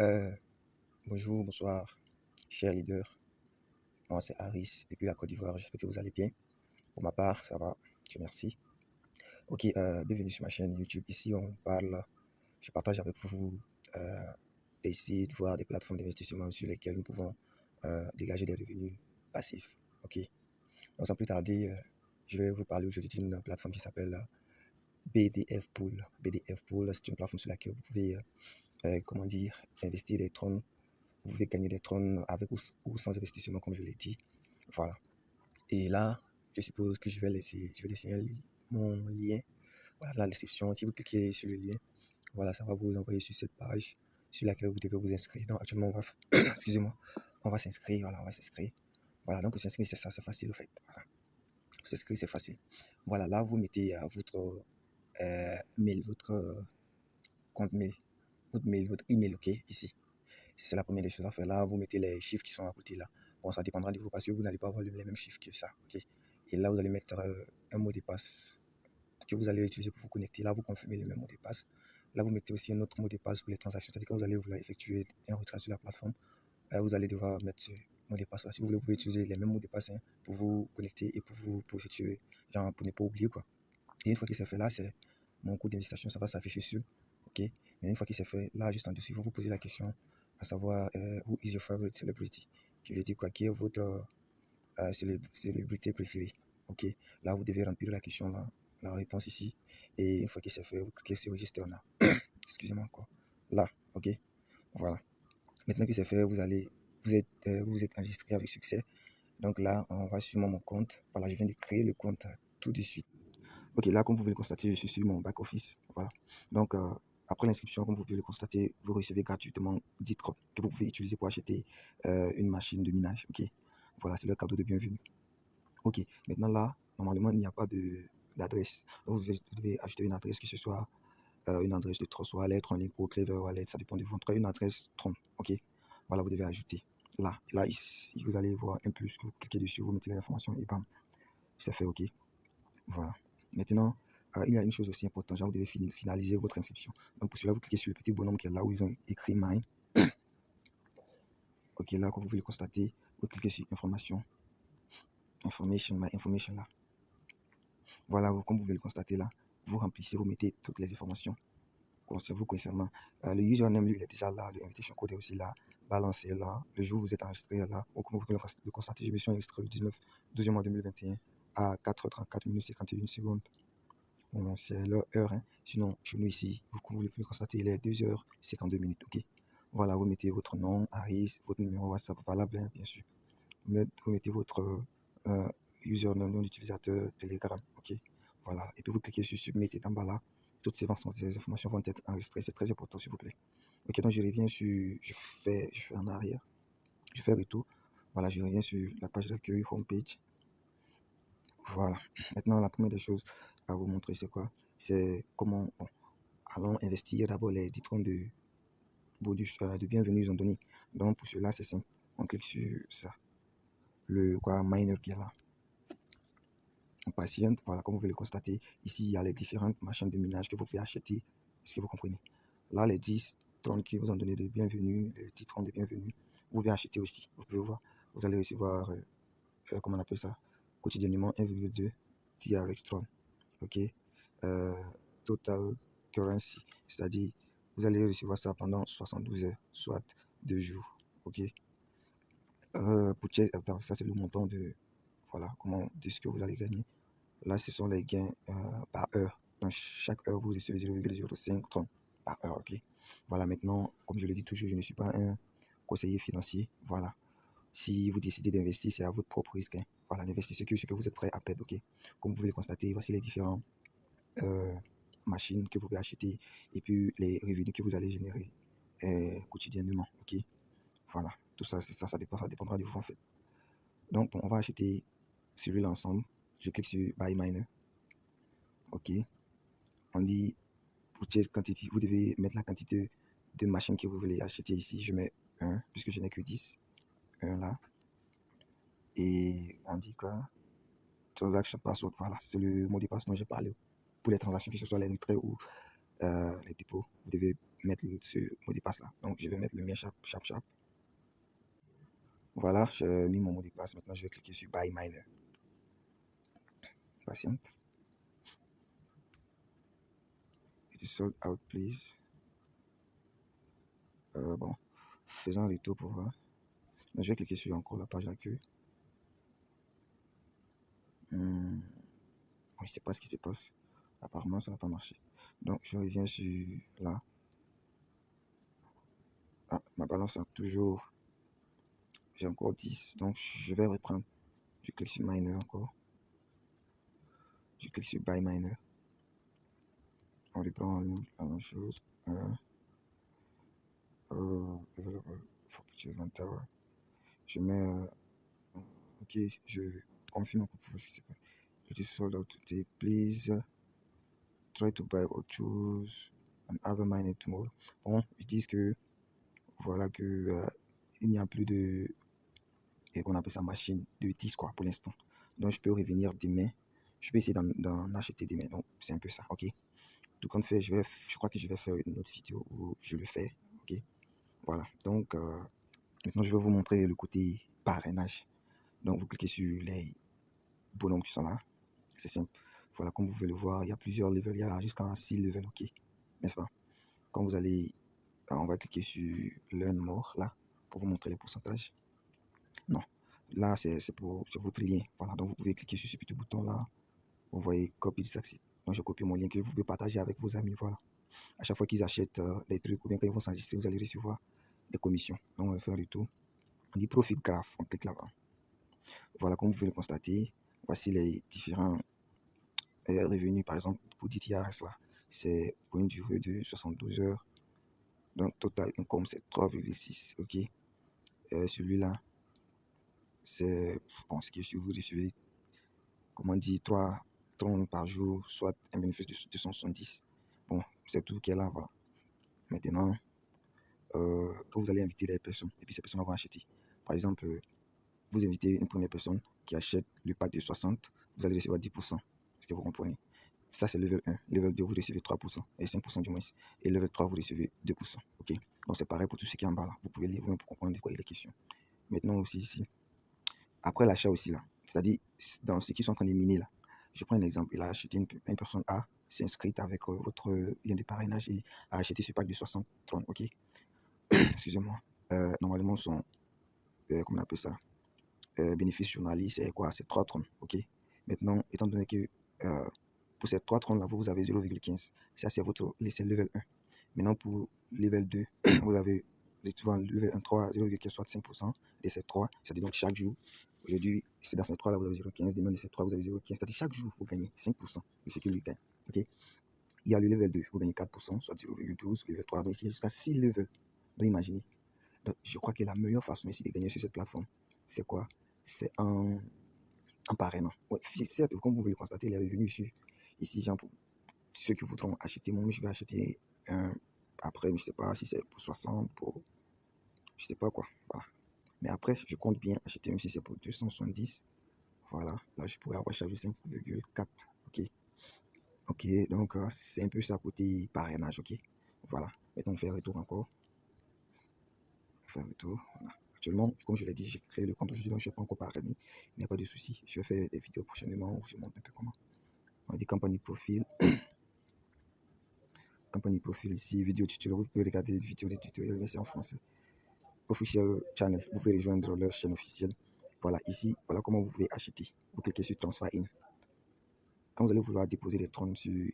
Euh, Bonjour, bonsoir, cher leader. Moi, c'est Harris depuis la Côte d'Ivoire. J'espère que vous allez bien. Pour ma part, ça va. Dieu merci. Ok, bienvenue sur ma chaîne YouTube. Ici, je partage avec vous euh, des sites, voire des plateformes d'investissement sur lesquelles nous pouvons dégager des revenus passifs. Ok, donc sans plus tarder, je vais vous parler aujourd'hui d'une plateforme qui s'appelle BDF Pool. BDF Pool, c'est une plateforme sur laquelle vous pouvez, comment dire, investir des trônes. Vous pouvez gagner des trônes avec ou sans investissement, comme je l'ai dit. Voilà. Et là, je suppose que je vais laisser mon lien, voilà, dans la description. Si vous cliquez sur le lien, voilà, ça va vous envoyer sur cette page sur laquelle vous devez vous inscrire. Donc, actuellement, excusez-moi, on va s'inscrire, voilà, on va s'inscrire. Voilà, donc pour s'inscrire, c'est ça, c'est facile, en fait. Voilà. Pour s'inscrire, c'est facile. Voilà, là, vous mettez votre mail, votre compte mail, votre email, ok, ici. C'est la première des choses à faire. Là, vous mettez les chiffres qui sont à côté là. Bon, ça dépendra de vous parce que vous n'allez pas avoir les mêmes chiffres que ça. Ok. Et là, vous allez mettre un mot de passe que vous allez utiliser pour vous connecter. Là, vous confirmez le même mot de passe. Là, vous mettez aussi un autre mot de passe pour les transactions. C'est-à-dire que vous allez vouloir effectuer un retrait sur la plateforme. Vous allez devoir mettre ce mot de passe là. Si vous voulez, vous pouvez utiliser les mêmes mots de passe hein, pour vous connecter et pour effectuer, genre pour ne pas oublier quoi. Et une fois que c'est fait là, c'est mon coût d'investissement, ça va s'afficher sur. Ok. Mais une fois que c'est fait, là, juste en dessous, ils vont vous poser la question à savoir who is your favorite celebrity, qui veut dire quoi, qui est votre célébrité préférée. Ok. Là, vous devez remplir la question là, la réponse ici. Et une fois que c'est fait, vous cliquez sur register là. Excusez-moi quoi. Là, ok. Voilà. Maintenant que c'est fait, vous êtes enregistré avec succès. Donc là, on va sur mon compte. Voilà, je viens de créer le compte tout de suite. Ok, là, comme vous pouvez le constater, je suis sur mon back-office. Voilà. Donc, après l'inscription, comme vous pouvez le constater, vous recevez gratuitement 10 drops que vous pouvez utiliser pour acheter une machine de minage. Ok. Voilà, c'est le cadeau de bienvenue. Ok. Maintenant, là, normalement, il n'y a pas d'adresse. Donc, vous devez acheter une adresse, que ce soit une adresse de Trust Wallet, Tronlink ou Clever Wallet. Ça dépend de vous. En tout cas, une adresse Tron. Ok. Voilà, vous devez ajouter. Là, ici, vous allez voir un plus. Vous cliquez dessus, vous mettez l'information et bam, ça fait OK. Voilà. Maintenant, il y a une chose aussi importante, genre vous devez finaliser votre inscription. Donc pour cela, vous cliquez sur le petit bonhomme qui est là où ils ont écrit Mine. Ok, là, comme vous pouvez le constater, vous cliquez sur Information. Information, My Information là. Voilà, comme vous pouvez le constater là, vous remplissez, vous mettez toutes les informations vous concernant. Le username, lui, il est déjà là, l'invitation code est aussi là, balance est là, le jour où vous êtes enregistré est là. Ou comme vous pouvez le constater, je me suis enregistré le 19 12 mois 2021 à 4h34 minutes 51 secondes. Bon, c'est leur heure. Hein. Sinon, chez nous ici, comme vous pouvez constater, il est 2h52 minutes. Ok. Voilà, vous mettez votre nom, Harris, votre numéro WhatsApp valable, hein, bien sûr. Vous mettez votre username, nom d'utilisateur, Telegram. Ok. Voilà. Et puis vous cliquez sur Submit et en bas là, toutes ces informations vont être enregistrées. C'est très important, s'il vous plaît. Ok, donc je reviens sur. Je fais en arrière. Je fais retour. Voilà, je reviens sur la page d'accueil, homepage. Voilà. Maintenant, la première des choses à vous montrer, c'est quoi? C'est comment allons investir d'abord les 10 troncs de bonus de bienvenue ils ont donné. Donc, pour cela, c'est simple. On clique sur ça. Le quoi, miner qui est là. On patiente. Voilà, comme vous pouvez le constater, ici, il y a les différentes machines de minage que vous pouvez acheter. Est-ce que vous comprenez? Là, les 10 troncs qui vous ont donné de bienvenue, les 10 troncs de bienvenue, vous pouvez acheter aussi. Vous pouvez voir, vous allez recevoir, comment on appelle ça, quotidiennement 1,2 TRX Tron. Ok. Euh, Total currency, c'est-à-dire vous allez recevoir ça pendant 72 heures, soit 2 jours. Ok. Ça c'est le montant de voilà de ce que vous allez gagner. Là, ce sont les gains par heure. Dans chaque heure, vous recevez 0,05 tonnes par heure. Ok. Voilà. Maintenant, comme je le dis toujours, je ne suis pas un conseiller financier. Voilà. Si vous décidez d'investir, c'est à votre propre risque. Hein. Voilà, d'investir ce que vous êtes prêt à perdre. Ok. Comme vous pouvez le constater, voici les différents euh, machines que vous pouvez acheter et puis les revenus que vous allez générer quotidiennement. Ok. Voilà. Tout ça, c'est ça, ça dépendra de vous en fait. Donc, on va acheter celui-là ensemble. Je clique sur Buy Miner. Ok. On dit purchase quantity. Vous devez mettre la quantité de machines que vous voulez acheter ici. Je mets 1 puisque je n'ai que 10. 1 là. Et on dit quoi? Transaction password. Voilà. C'est le mot de passe dont j'ai parlé. Pour les transactions, que ce soit les retraits ou les dépôts, vous devez mettre ce mot de passe là. Donc, je vais mettre le mien sharp. Voilà, j'ai mis mon mot de passe. Maintenant, je vais cliquer sur Buy Miner. Patiente. It is sold out, please. Bon, faisons un retour pour voir. Donc, je vais cliquer sur encore la page d'accueil. Je ne sais pas ce qui se passe. Apparemment, ça n'a pas marché. Donc, je reviens sur là. Ah, ma balance a toujours. J'ai encore 10. Donc, je vais reprendre. Je clique sur Miner encore. Je clique sur Buy Miner. On reprend la même chose. Available for purchase on tower. Je mets. Ok, je confirme encore pour ce qui se passe. It is sold out today. Please try to buy or choose an other miner tomorrow. Bon, ils disent que voilà que il n'y a plus de et qu'on appelle ça machine de 10 quoi pour l'instant. Donc je peux revenir demain. Je peux essayer d'en acheter demain. Donc c'est un peu ça, ok. Tout compte fait, je crois que je vais faire une autre vidéo où je le fais, ok. Voilà. Donc maintenant je vais vous montrer le côté parrainage. Donc vous cliquez sur les bonhommes qui sont là. C'est simple. Voilà, comme vous pouvez le voir, il y a plusieurs levels. Il y a jusqu'à 6 levels, ok. N'est-ce pas? Quand vous allez, on va cliquer sur Learn More là pour vous montrer les pourcentages. Non, là c'est votre lien. Voilà, donc vous pouvez cliquer sur ce petit bouton là. Vous voyez Copy Success. Donc je copie mon lien que vous pouvez partager avec vos amis. Voilà. À chaque fois qu'ils achètent les trucs ou bien quand ils vont s'enregistrer, vous allez recevoir des commissions. Donc on va faire le tour. On dit Profit Graph. On clique là-bas. Voilà, comme vous pouvez le constater, voici les différents revenus. Par exemple, pour DTRS là, c'est pour une durée de 72 heures. Donc total income c'est 3,6. Ok. Celui-là, c'est bon, ce que si vous recevez, comment dire, 3 troncs par jour, soit un bénéfice de 270. Bon, c'est tout qui est là. Voilà. Maintenant, quand vous allez inviter les personnes, et puis ces personnes vont acheter. Par exemple, vous invitez une première personne qui achète le pack de 60, vous allez recevoir 10%. Est-ce que vous comprenez? Ça, c'est level 1. Level 2, vous recevez 3%, et 5% du moins. Et level 3, vous recevez 2%. Ok. Donc, c'est pareil pour tout ce qui est en bas là. Vous pouvez lire pour comprendre de quoi il est question. Maintenant aussi ici, après l'achat aussi là, c'est-à-dire dans ceux qui sont en train de miner là, je prends un exemple, il a acheté une personne A, s'est inscrite avec votre lien de parrainage et a acheté ce pack de 60 trônes, ok. Excusez-moi. Normalement, son, comment on appelle ça, bénéfice journalier, c'est quoi? C'est 3 trônes, ok. Maintenant, étant donné que pour ces 3 trônes là, vous avez 0,15, ça c'est votre level 1. Maintenant, pour level 2, vous avez souvent level 1, 3, 0,65% de ces 3, c'est-à-dire donc chaque jour. Aujourd'hui, c'est dans ces 3 là, vous avez 0,15, demain, de ces 3, vous avez 0,15, c'est-à-dire chaque jour, vous gagnez 5% de ce qu'il gagne, ok. Il y a le level 2, vous gagnez 4%, soit 0,12, level 3, donc ici, jusqu'à 6 levels. Donc, imaginez. Donc, je crois que la meilleure façon ici de gagner sur cette plateforme, c'est quoi? C'est en parrainant. Ouais, certes, comme vous pouvez le constater, les revenus ici, genre, pour ceux qui voudront acheter, moi, je vais acheter un. Après, je ne sais pas si c'est pour 60, pour. Je ne sais pas quoi. Voilà. Mais après, je compte bien acheter, même si c'est pour 270. Voilà. Là, je pourrais avoir chargé 5,4. Ok. Ok. Donc, c'est un peu ça côté parrainage. Ok. Voilà. Maintenant, on fait un retour encore. On fait un retour. Voilà. Actuellement, comme je l'ai dit, j'ai créé le compte aujourd'hui, donc je ne suis pas encore parrainé. Il n'y a pas de souci. Je vais faire des vidéos prochainement où je montre un peu comment. On dit campagne profil. Campagne profil ici, vidéo tutoriel. Vous pouvez regarder les vidéos des tutoriels, mais c'est en français. Official channel. Vous pouvez rejoindre leur chaîne officielle. Voilà, ici, voilà comment vous pouvez acheter. Vous cliquez sur Transfer In. Quand vous allez vouloir déposer les trônes sur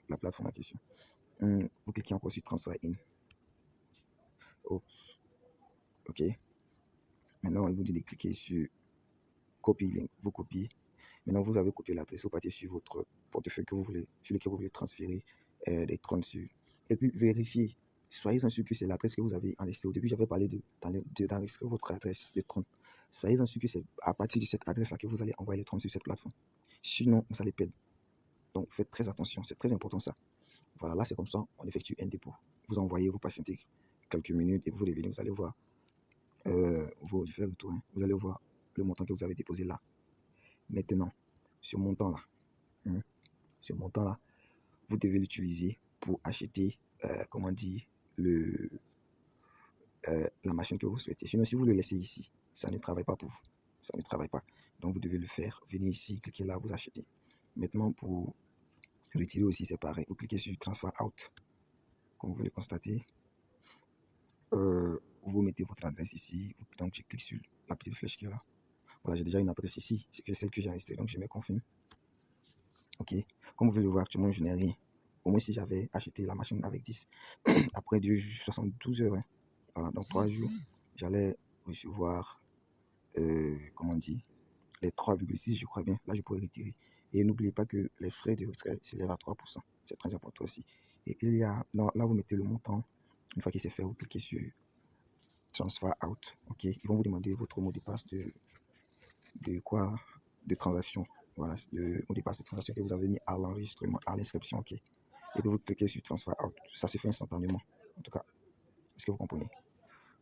la plateforme en question, vous cliquez encore sur Transfer In. Oh, ok. Maintenant, il vous dit de cliquer sur Copy Link. Vous copiez. Maintenant, vous avez copié l'adresse. Vous partez sur votre portefeuille que vous voulez, sur lequel vous voulez transférer les trônes sur. Et puis, vérifiez. Soyez sûr que c'est l'adresse que vous avez enregistrée. Au début, j'avais parlé d'enregistrer votre adresse de trône. Soyez sûr que c'est à partir de cette adresse-là que vous allez envoyer les trônes sur cette plateforme. Sinon, vous allez perdre. Donc, faites très attention. C'est très important ça. Voilà, là, c'est comme ça. On effectue un dépôt. Vous envoyez, vous patientez quelques minutes et vous revenez. Vous allez voir. Je fais le tour. Hein. Vous allez voir le montant que vous avez déposé là. Maintenant, ce montant-là, ce montant-là, vous devez l'utiliser pour acheter, comment dire, le, la machine que vous souhaitez. Sinon, si vous le laissez ici, ça ne travaille pas pour vous. Ça ne travaille pas. Donc, vous devez le faire. Venez ici, cliquez là, vous achetez. Maintenant, pour retirer aussi, c'est pareil. Vous cliquez sur Transfer Out. Comme vous le constatez, vous mettez votre adresse ici. Donc, je clique sur la petite flèche qui est là. Voilà, j'ai déjà une adresse ici. C'est celle que j'ai enregistrée. Donc, je mets confirme. OK. Comme vous pouvez le voir, actuellement, je n'ai rien. Au moins, si j'avais acheté la machine avec 10, après 72 heures, hein, voilà, donc 3 jours, j'allais recevoir, comment on dit, les 3,6, je crois bien. Là, je pourrais retirer. Et n'oubliez pas que les frais de retrait s'élèvent à 3%. C'est très important aussi. Et il y a, là, vous mettez le montant. Une fois qu'il s'est fait, vous cliquez sur Transfer Out. OK. Ils vont vous demander votre mot de passe de quoi? De transaction. Voilà, le mot de passe de transaction que vous avez mis à l'enregistrement, à l'inscription. OK. Et puis vous cliquez sur Transfer Out. Ça se fait instantanément. En tout cas, est-ce que vous comprenez?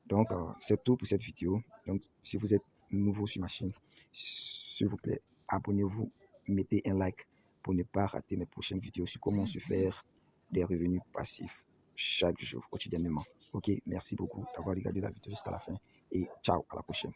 Donc, c'est tout pour cette vidéo. Donc, si vous êtes nouveau sur ma chaîne, s'il vous plaît, abonnez-vous, mettez un like pour ne pas rater mes prochaines vidéos sur comment se faire des revenus passifs chaque jour, quotidiennement. Ok, merci beaucoup d'avoir regardé la vidéo jusqu'à la fin et ciao, à la prochaine.